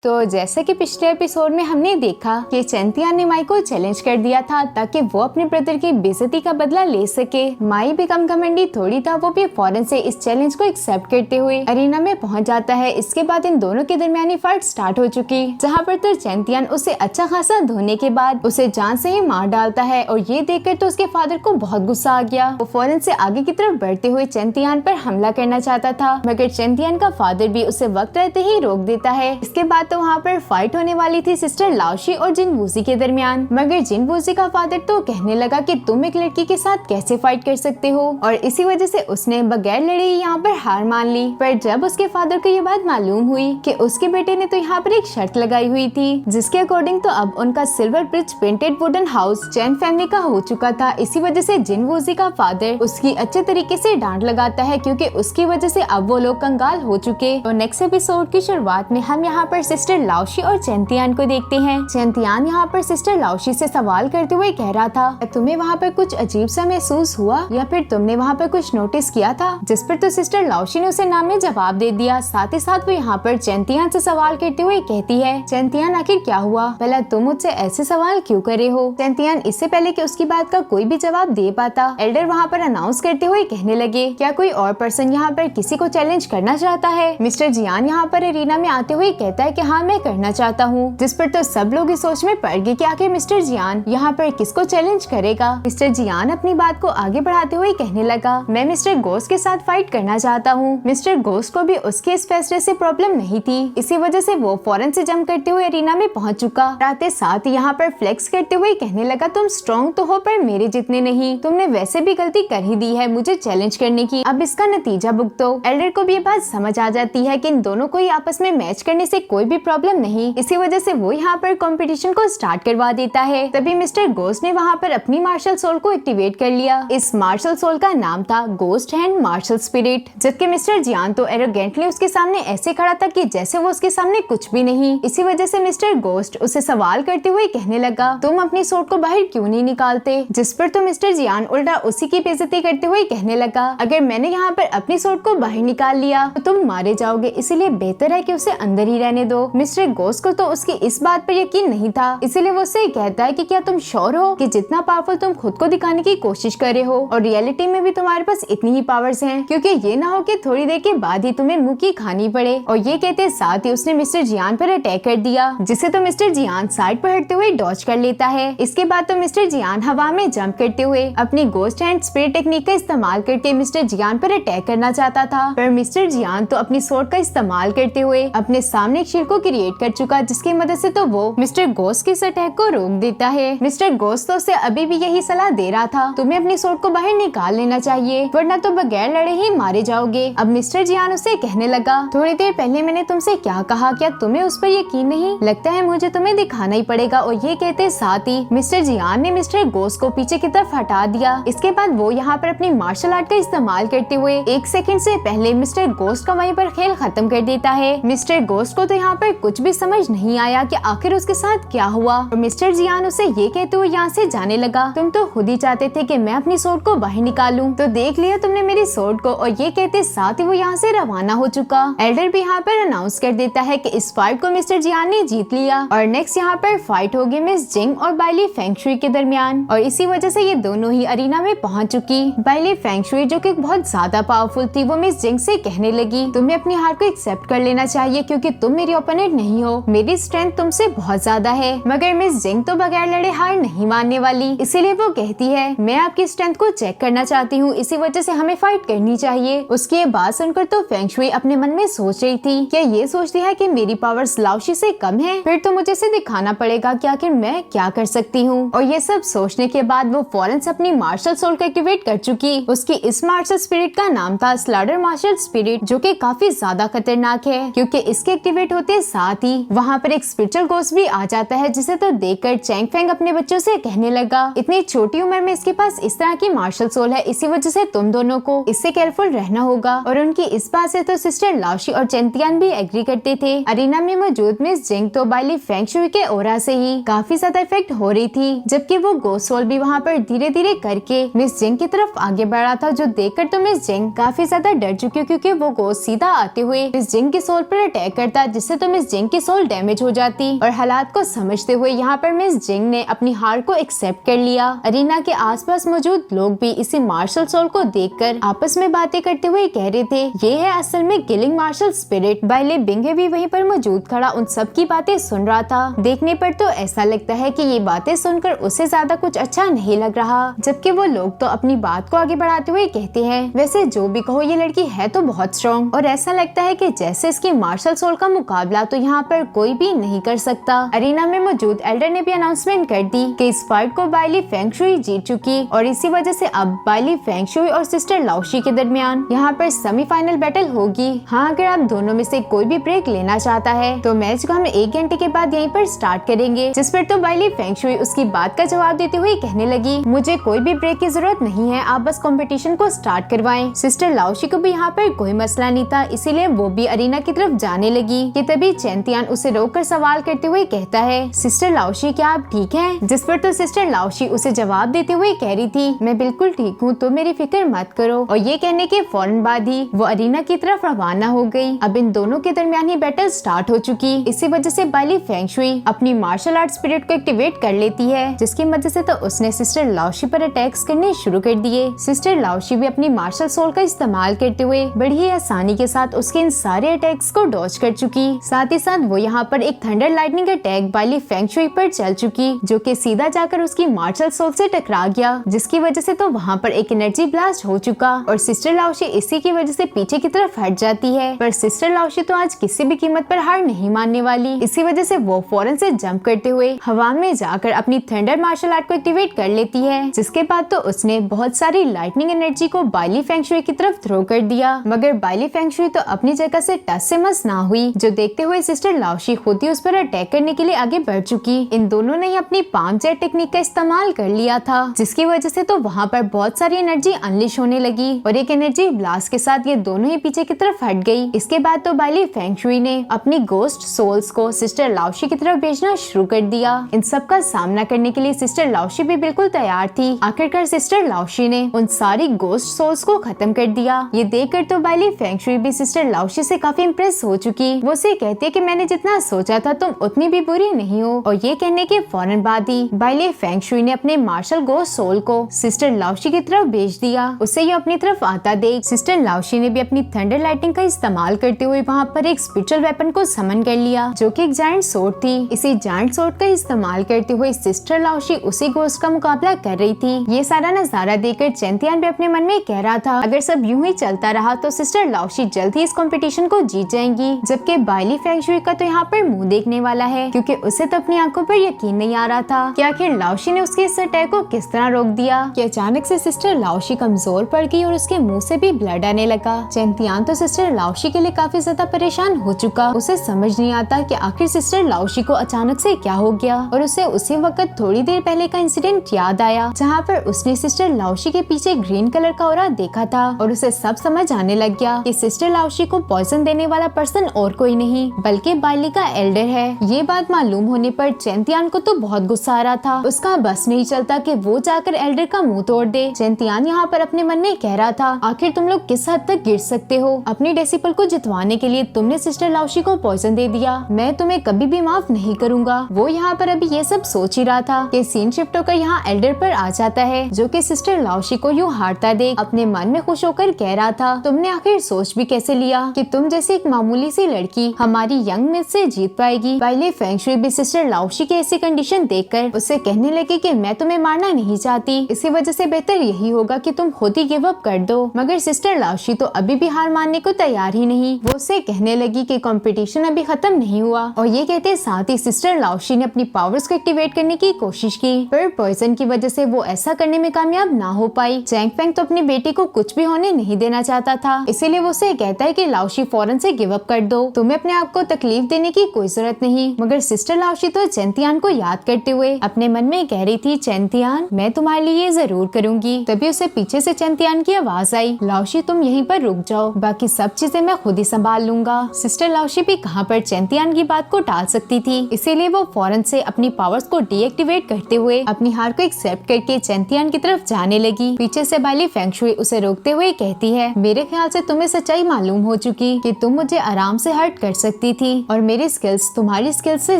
तो जैसा कि पिछले एपिसोड में हमने देखा कि चैंतियान ने माई को चैलेंज कर दिया था ताकि वो अपने ब्रदर की बेइज्जती का बदला ले सके। माई भी कम घमंडी थोड़ी था, वो भी फौरन से इस चैलेंज को एक्सेप्ट करते हुए अरीना में पहुंच जाता है। इसके बाद इन दोनों के दरमियानी फाइट स्टार्ट हो चुकी, जहां पर तो चैंतियान उसे अच्छा खासा धोने के बाद उसे जान से ही मार डालता है और ये देखकर तो उसके फादर को बहुत गुस्सा आ गया। वो फौरन से आगे की तरफ बढ़ते हुए चैंतियान पर हमला करना चाहता था, मगर चैंतियान का फादर भी उसे वक्त रहते ही रोक देता है। इसके बाद तो वहाँ पर फाइट होने वाली थी सिस्टर लाओशी और जिन वूजी के दरमियान, मगर जिन वूजी का फादर तो कहने लगा कि तुम एक लड़की के साथ कैसे फाइट कर सकते हो, और इसी वजह से उसने बगैर लड़े यहाँ पर हार मान ली। पर जब उसके फादर को ये बात मालूम हुई कि उसके बेटे ने तो यहाँ पर एक शर्त लगाई हुई थी, जिसके अकॉर्डिंग तो अब उनका silver bridge painted wooden house Chan family का हो चुका था। इसी वजह से जिन वूजी का फादर उसकी अच्छे तरीके से डांट लगाता है, क्योंकि उसकी वजह से अब वो लोग कंगाल हो चुके। तो नेक्स्ट एपिसोड की शुरुआत में हम यहाँ पर सिस्टर लाओशी और चैंतियान को देखते हैं। चैंतियान यहाँ पर सिस्टर लाओशी से सवाल करते हुए कह रहा था, तुम्हें वहाँ पर कुछ अजीब सा महसूस हुआ या फिर तुमने वहाँ पर कुछ नोटिस किया था? जिस पर तो सिस्टर लाओशी ने उसे ना में जवाब दे दिया। साथ ही साथ वो यहाँ पर चैंतियान से सवाल करते हुए कहती है, चैंतियान आखिर क्या हुआ? पहले तुम मुझसे ऐसे सवाल क्यों करे हो? चैंतियान इससे पहले कि उसकी बात का कोई भी जवाब दे पाता, एल्डर वहाँ पर अनाउंस करते हुए कहने लगे, क्या कोई और पर्सन यहाँ पर किसी को चैलेंज करना चाहता है? मिस्टर जियान यहाँ पर अरीना में आते हुए कहता है कि हाँ मैं करना चाहता हूँ, जिस पर तो सब लोग इस सोच में पड़ गए कि आखिर मिस्टर जियान यहाँ पर किसको चैलेंज करेगा। मिस्टर जियान अपनी बात को आगे बढ़ाते हुए कहने लगा, मैं मिस्टर गोस्ट के साथ फाइट करना चाहता हूँ। मिस्टर गोस्ट को भी उसके इस फैसले से प्रॉब्लम नहीं थी, इसी वजह से वो फौरन से जंप करते हुए अरीना में पहुँच चुका। राते साथ यहाँ पर फ्लेक्स करते हुए कहने लगा, तुम स्ट्रॉन्ग तो हो पर मेरे जितने नहीं, तुमने वैसे भी गलती कर ही दी है मुझे चैलेंज करने की, अब इसका नतीजा भुगतो। एल्डर को भी ये बात समझ आ जाती है कि इन दोनों को ही आपस में मैच करने से कोई भी प्रॉब्लम नहीं, इसी वजह से वो यहाँ पर कंपटीशन को स्टार्ट करवा देता है। तभी मिस्टर गोस्ट ने वहाँ पर अपनी मार्शल सोल को एक्टिवेट कर लिया। इस मार्शल सोल का नाम था गोस्ट हैंड मार्शल स्पिरिट, जबकि मिस्टर जियान तो एरोगेंटली उसके सामने ऐसे खड़ा था कि जैसे वो उसके सामने कुछ भी नहीं। इसी वजह से मिस्टर गोस्ट उसे सवाल करते हुए कहने लगा, तुम अपनी सोल को बाहर क्यों नहीं निकालते? जिस पर तो मिस्टर जियान उल्टा उसी की बेइज्जती करते हुए कहने लगा, अगर मैंने यहाँ पर अपनी सोल को बाहर निकाल लिया तो तुम मारे जाओगे, इसीलिए बेहतर है कि उसे अंदर ही रहने दो। मिस्टर गोस्ट को तो उसकी इस बात पर यकीन नहीं था, इसीलिए वो उससे कहता है कि क्या तुम श्योर हो कि जितना पावरफुल तुम खुद को दिखाने की कोशिश कर रहे हो और रियलिटी में भी तुम्हारे पास इतनी ही पावर्स हैं, क्योंकि ये ना हो कि थोड़ी देर के बाद ही तुम्हें मुंह की खानी पड़े। और ये कहते साथ ही उसने मिस्टर जियान पर अटैक कर दिया, जिसे तो मिस्टर जियान साइड पर हटते हुए डॉज कर लेता है। इसके बाद तो मिस्टर जियान हवा में जंप करते हुए अपनी गोस्ट हैंड स्पिरिट टेक्निक का इस्तेमाल करके मिस्टर जियान पर अटैक करना चाहता था, पर मिस्टर जियान तो अपनी सोर्ड का इस्तेमाल करते हुए अपने सामने एक शील्ड को क्रिएट कर चुका, जिसकी मदद से तो वो मिस्टर गोस्ट के इस अटैक को रोक देता है। मिस्टर गोस्ट तो उसे अभी भी यही सलाह दे रहा था, तुम्हें अपनी सोर्ड को बाहर निकाल लेना चाहिए वरना तो बगैर लड़े ही मारे जाओगे। अब मिस्टर जियान उसे कहने लगा, थोड़ी देर पहले मैंने तुमसे क्या कहा, क्या तुम्हें उस पर यकीन नहीं? लगता है मुझे तुम्हें दिखाना ही पड़ेगा। और ये कहते साथ ही मिस्टर जियान ने मिस्टर गोस्ट को पीछे की तरफ हटा दिया। इसके बाद वो यहाँ पर अपनी मार्शल आर्ट का इस्तेमाल करते हुए 1 सेकंड से पहले मिस्टर गोस्ट का वहीं पर खेल खत्म कर देता है। मिस्टर गोस्ट को तो यहाँ पर कुछ भी समझ नहीं आया कि आखिर उसके साथ क्या हुआ, और मिस्टर जियान उसे ये कहते हुए यहाँ से जाने लगा, तुम तो खुद ही चाहते थे कि मैं अपनी सोर्ड को बाहर निकालूं, तो देख लिया तुमने मेरी सोर्ड को। और ये कहते साथ ही वो यहाँ से रवाना हो चुका। एल्डर भी यहाँ पर अनाउंस कर देता है कि इस फाइट को मिस्टर जियान ने जीत लिया। और नेक्स्ट यहाँ पर फाइट होगी मिस जिंग और बाइली फेंगशुई के दरमियान, और इसी वजह से ये दोनों ही अरीना में पहुँच चुकी। बाइली फेंगशुई जो कि बहुत ज्यादा पावरफुल थी, वो मिस जिंग से कहने लगी, तुम्हें अपनी हार को एक्सेप्ट कर लेना चाहिए, क्योंकि तुम मेरी ओपोनेंट नहीं हो, मेरी स्ट्रेंथ तुमसे बहुत ज्यादा है। मगर मिस जिंग तो बगैर लड़े हार नहीं मानने वाली, इसीलिए वो कहती है, मैं आपकी स्ट्रेंथ को चेक करना चाहती हूँ, इसी वजह से हमें फाइट करनी चाहिए। उसकी ये बात सुनकर तो फेंगशुई अपने मन में सोच रही थी, क्या ये सोचती है कि मेरी पावर्स लाओशी से कम है? फिर तो मुझे इसे दिखाना पड़ेगा कि आखिर मैं क्या कर सकती हूँ। और ये सब सोचने के बाद वो फौरन से अपनी मार्शल सोल को एक्टिवेट कर चुकी। उसकी इस मार्शल स्पिरिट का नाम था स्लाडर मार्शल स्पिरिट, जो कि काफी ज्यादा खतरनाक है, क्योंकि इसके एक्टिवेट होते साथ ही वहाँ पर एक स्पिरिचुअल गोस्ट भी आ जाता है, जिसे तो देखकर चैंग फेंग अपने बच्चों से कहने लगा, इतनी छोटी उम्र में इसके पास इस तरह की मार्शल सोल है, इसी वजह से तुम दोनों को इससे केयरफुल रहना होगा। और उनकी इस बात से तो सिस्टर लाओशी और चैंतियान भी एग्री करते थे। अरीना में मौजूद मिस जिंग तो बाइली फेंगशुई के ओरा से ही काफी ज्यादा इफेक्ट हो रही थी, जबकि वो गोस्ट सोल भी वहाँ पर धीरे धीरे करके मिस जिंग की तरफ आगे बढ़ा था, जो देखकर तो मिस जिंग काफी ज्यादा डर चुकी, क्योंकि वो गोस्ट सीधा आते हुए मिस जिंग की सोल पर अटैक करता, जिससे तो मिस जिंग की सोल डैमेज हो जाती और हालात को समझते हुए यहाँ पर मिस जिंग ने अपनी हार को एक्सेप्ट कर लिया। अरीना के आसपास मौजूद लोग भी इसी मार्शल सोल को देखकर आपस में बातें करते हुए कह रहे थे ये है असल में किलिंग मार्शल स्पिरिट। बाइले बिंगे भी वहीं पर मौजूद खड़ा उन सब की बातें सुन रहा था। देखने पर तो ऐसा लगता है कि ये बातें सुनकर उसे ज्यादा कुछ अच्छा नहीं लग रहा, जबकि वो लोग तो अपनी बात को आगे बढ़ाते हुए कहते हैं वैसे जो भी कहो ये लड़की है तो बहुत स्ट्रॉन्ग और ऐसा लगता है कि जैसे इसकी मार्शल सोल का मुकाबला तो यहाँ पर कोई भी नहीं कर सकता। अरीना में मौजूद एल्डर ने भी अनाउंसमेंट कर दी कि इस फाइट को बाइली फेंग शुई जीत चुकी और इसी वजह से अब बाइली फेंग शुई और सिस्टर लाओशी के दरमियान यहाँ पर सेमीफाइनल बैटल होगी। हाँ, अगर आप दोनों में से कोई भी ब्रेक लेना चाहता है तो मैच को हम 1 घंटे के बाद यहीं पर स्टार्ट करेंगे। जिस पर तो बाइली फेंग शुई उसकी बात का जवाब देते हुए कहने लगी मुझे कोई भी ब्रेक की जरूरत नहीं है, आप बस कंपटीशन को स्टार्ट करवाएं। सिस्टर लाओशी को भी यहाँ पर कोई मसला नहीं था, इसीलिए वो भी अरीना की तरफ जाने लगी कि तभी चैंतियान उसे रोककर सवाल करते हुए कहता है सिस्टर लाओशी क्या आप ठीक हैं? जिस पर तो सिस्टर लाओशी उसे जवाब देते हुए कह रही थी मैं बिल्कुल ठीक हूँ, तो मेरी फिक्र मत करो। और ये कहने के फौरन बाद ही वो अरीना की तरफ रवाना हो गई। अब इन दोनों के दरमियान ही बैटल स्टार्ट हो चुकी। इसी वजह से बाइली फेंग शुई अपनी मार्शल आर्ट स्पिरिट को एक्टिवेट कर लेती है, जिसकी मदद से तो उसने सिस्टर लाओशी पर अटैक्स करने शुरू कर दिए। सिस्टर लाओशी भी अपनी मार्शल सोल का इस्तेमाल करते हुए बड़ी ही आसानी के साथ उसके इन सारे अटैक्स को डॉज कर चुकी। साथ ही साथ वो यहाँ पर एक thunder lightning attack Baili feng shui पर चल चुकी, जो कि सीधा जाकर उसकी मार्शल सोल से टकरा गया, जिसकी वजह से तो वहाँ पर एक एनर्जी ब्लास्ट हो चुका और सिस्टर लाओशी इसी की वजह से पीछे की तरफ हट जाती है। पर सिस्टर लाओशी तो आज किसी भी कीमत पर हार नहीं मानने वाली। इसी वजह से वो फौरन से जंप करते हुए हवा में जाकर अपनी थंडर मार्शल आर्ट को एक्टिवेट कर लेती है, जिसके बाद तो उसने बहुत सारी लाइटनिंग एनर्जी को बाइली फेंग शुई की तरफ थ्रो कर दिया। मगर बाइली फेंग शुई तो अपनी जगह से टस से मस ना हुई, जो देखते हुए सिस्टर लाओशी खुद ही उस पर अटैक करने के लिए आगे बढ़ चुकी। इन दोनों ने अपनी पाम जेट टेक्निक का इस्तेमाल कर लिया था, जिसकी वजह से तो वहाँ पर बहुत सारी एनर्जी अनलिश होने लगी और एक एनर्जी ब्लास्ट के साथ ये दोनों ही पीछे की तरफ हट गई। इसके बाद तो बाइली फेंग शुई ने अपनी गोस्ट सोल्स को सिस्टर लाओशी की तरफ भेजना शुरू कर दिया। इन सब का सामना करने के लिए सिस्टर लाओशी भी बिल्कुल तैयार थी। आखिरकार सिस्टर लाओशी ने उन सारी गोस्ट सोल्स को खत्म कर दिया। ये देखकर तो बाइली फेंग शुई भी सिस्टर लाओशी से काफी इम्प्रेस हो चुकी। वो उसे कहती है कि मैंने जितना सोचा था तुम उतनी भी बुरी नहीं हो। और ये कहने के फौरन बाद ही बाइली फेंग शुई ने अपने मार्शल गोस्ट सोल को सिस्टर लाओशी की तरफ भेज दिया। उसे ये अपनी तरफ आता देख सिस्टर लाओशी ने भी अपनी थंडर लाइटिंग का इस्तेमाल करते हुए वहाँ पर एक स्पिरिचुअल वेपन को समन कर लिया, जो कि एक जायंट सोर्ड थी। इसी जायंट सोर्ड का इस्तेमाल करते हुए सिस्टर लाओशी उसी गोस्ट का मुकाबला कर रही थी। ये सारा नजारा देखकर चैंतियान भी अपने मन में कह रहा था अगर सब यूं ही चलता रहा तो सिस्टर लाओशी जल्द ही इस कंपटीशन को जीत जाएंगी। जबकि बाइली फेंग शुई का तो यहाँ पर मुंह देखने वाला है, क्योंकि उसे तो अपनी आंखों पर यकीन नहीं आ रहा था कि आखिर लाओशी ने उसके इस अटैक को किस तरह रोक दिया कि अचानक से सिस्टर लाओशी कमजोर पड़ गई और उसके मुंह से भी ब्लड आने लगा। चैंतियान तो सिस्टर लाओशी के लिए काफी ज्यादा परेशान हो चुका। उसे समझ नहीं आता कि आखिर सिस्टर लाओशी को अचानक से क्या हो गया और उसे उसी वक्त थोड़ी देर पहले का इंसिडेंट याद आया, जहाँ पर उसने सिस्टर लाओशी के पीछे ग्रीन कलर का ऑरा देखा था और उसे सब समझ आने लग गया कि सिस्टर लाओशी को पॉइजन देने वाला पर्सन और कोई नहीं बल्कि बाइली का एल्डर है। ये बात मालूम होने पर चैंतियान को तो बहुत गुस्सा आ रहा था। उसका बस नहीं चलता कि वो जाकर एल्डर का मुंह तोड़ दे। चैंतियान यहाँ पर अपने मन में कह रहा था आखिर तुम लोग किस हद तक गिर सकते हो? अपनी डेसिपल को जितवाने के लिए तुमने सिस्टर लाओशी को पॉइजन दे दिया, मैं तुम्हें कभी भी माफ नहीं करूंगा। वो यहाँ पर अभी ये सब सोच ही रहा था कि सीन शिफ्ट होकर यहाँ एल्डर पर आ जाता है, जो कि सिस्टर लाओशी को यूँ हारता देख अपने मन में खुश होकर कह रहा था तुमने आखिर सोच भी कैसे लिया कि तुम जैसी एक मामूली सी लड़की हमारी यंग मिस से जीत पाएगी। बाइली फेंग शुई भी सिस्टर लाओशी की ऐसी कंडीशन देखकर उससे कहने लगी कि मैं तुम्हें मारना नहीं चाहती, इसी वजह से बेहतर यही होगा कि तुम खुद ही गिव अप कर दो। मगर सिस्टर लाओशी तो अभी भी हार मानने को तैयार ही नहीं। वो उससे कहने लगी कि कंपटीशन अभी खत्म नहीं हुआ और ये कहते साथ ही सिस्टर लाओशी ने अपनी पावर्स को एक्टिवेट करने की कोशिश की, पर पॉइजन की वजह से वो ऐसा करने में कामयाब ना हो पाई। चैंग फेंग तो अपनी बेटी को कुछ भी होने नहीं देना चाहता था, इसीलिए वो उसे कहता है कि लाओशी फौरन से गिव अप कर दो, तुम्हें अपने आप को तकलीफ देने की कोई जरूरत नहीं। मगर सिस्टर लाओशी तो चैंतियान को याद करते हुए अपने मन में कह रही थी चैंतियान मैं तुम्हारे लिए ये जरूर करूंगी। तभी उसे पीछे से चैंतियान की आवाज आई लाओशी तुम यहीं पर रुक जाओ, बाकी सब चीजें मैं खुद ही संभाल लूंगा। सिस्टर लाओशी भी कहाँ पर चैंतियान की बात को टाल सकती थी, इसीलिए वो फौरन से अपनी पावर्स को डीएक्टिवेट करते हुए अपनी हार को एक्सेप्ट करके चैंतियान की तरफ जाने लगी। पीछे से बाइली फेंग शुई उसे रोकते हुए कहती है मेरे ख्याल से तुम्हें सच्चाई मालूम हो चुकी कि तुम मुझे आराम से हर्ट कर सकती सकती थी और मेरी स्किल्स तुम्हारी स्किल्स से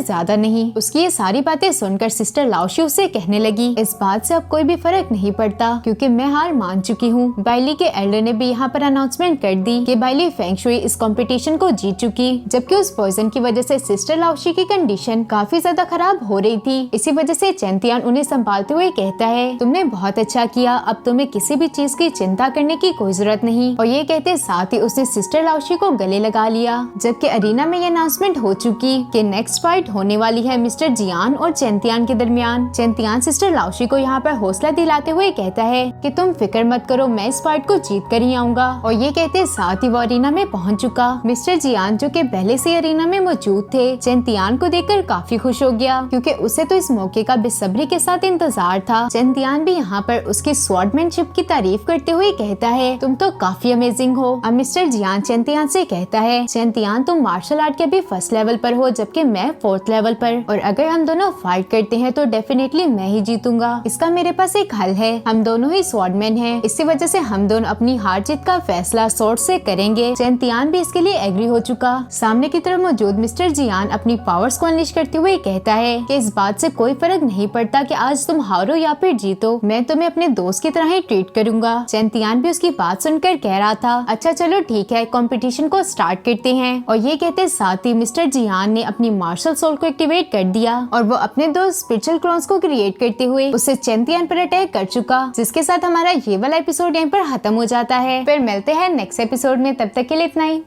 ज्यादा नहीं। उसकी ये सारी बातें सुनकर सिस्टर लाओशी उसे कहने लगी, इस बात से अब कोई भी फर्क नहीं पड़ता क्योंकि मैं हार मान चुकी हूँ। बाइली के एल्डर ने भी यहाँ पर अनाउंसमेंट कर दी कि बाइली फेंग शुई इस कंपटीशन को जीत चुकी, जबकि उस पॉइजन की वजह से सिस्टर लाओशी की कंडीशन काफी ज्यादा खराब हो रही थी। इसी वजह से चेंतियान उन्हें संभालते हुए कहता है, तुमने बहुत अच्छा किया, अब तुम्हें किसी भी चीज की चिंता करने की कोई जरूरत नहीं। और ये कहते साथ ही उसने सिस्टर लाओशी को गले लगा लिया। जबकि अरीना में ये अनाउंसमेंट हो चुकी कि नेक्स्ट फाइट होने वाली है मिस्टर जियान और चेंतियान के दरमियान। चेंतियान सिस्टर लाओशी को यहाँ पर हौसला दिलाते हुए कहता है कि तुम फिक्र मत करो, मैं इस फाइट को जीत कर ही आऊंगा। और ये कहते साथ ही वो अरीना में पहुंच चुका। मिस्टर जियान जो कि पहले से अरीना में मौजूद थे, चेंतियान को देखकर काफी खुश हो गया क्योंकि उसे तो इस मौके का बेसब्री के साथ इंतजार था। चेंतियान भी यहाँ पर उसकी स्वॉर्डमैनशिप की तारीफ करते हुए कहता है, तुम तो काफी अमेजिंग हो। अब मिस्टर जियान चेंतियान से कहता है, चेंतियान तुम मार्शल आर्ट के भी फर्स्ट लेवल पर हो जबकि मैं 4th लेवल पर, और अगर हम दोनों फाइट करते हैं तो डेफिनेटली मैं ही जीतूंगा। इसका मेरे पास एक हल है, हम दोनों ही स्वॉर्डमैन हैं, इसी वजह से हम दोनों अपनी हार जीत का फैसला स्वॉर्ड से करेंगे। चेंतियान भी इसके लिए एग्री हो चुका। सामने की तरफ मौजूद मिस्टर जियान अपनी पावर्स को अनलिश करते हुए कहता है कि इस बात से कोई फर्क नहीं पड़ता कि आज तुम हारो या फिर जीतो, मैं तुम्हें अपने दोस्त की तरह ही ट्रीट करूंगा। चेंतियान भी उसकी बात सुनकर कह रहा था, अच्छा चलो ठीक है, कंपटीशन को स्टार्ट करते हैं। और ये कहते साथ ही मिस्टर जियान ने अपनी मार्शल सोल को एक्टिवेट कर दिया और वो अपने दो स्पिरिचुअल क्लोन्स को क्रिएट करते हुए उससे चेंतियान पर अटैक कर चुका, जिसके साथ हमारा ये वाला एपिसोड यहीं पर खत्म हो जाता है। फिर मिलते हैं नेक्स्ट एपिसोड में, तब तक के लिए इतना ही।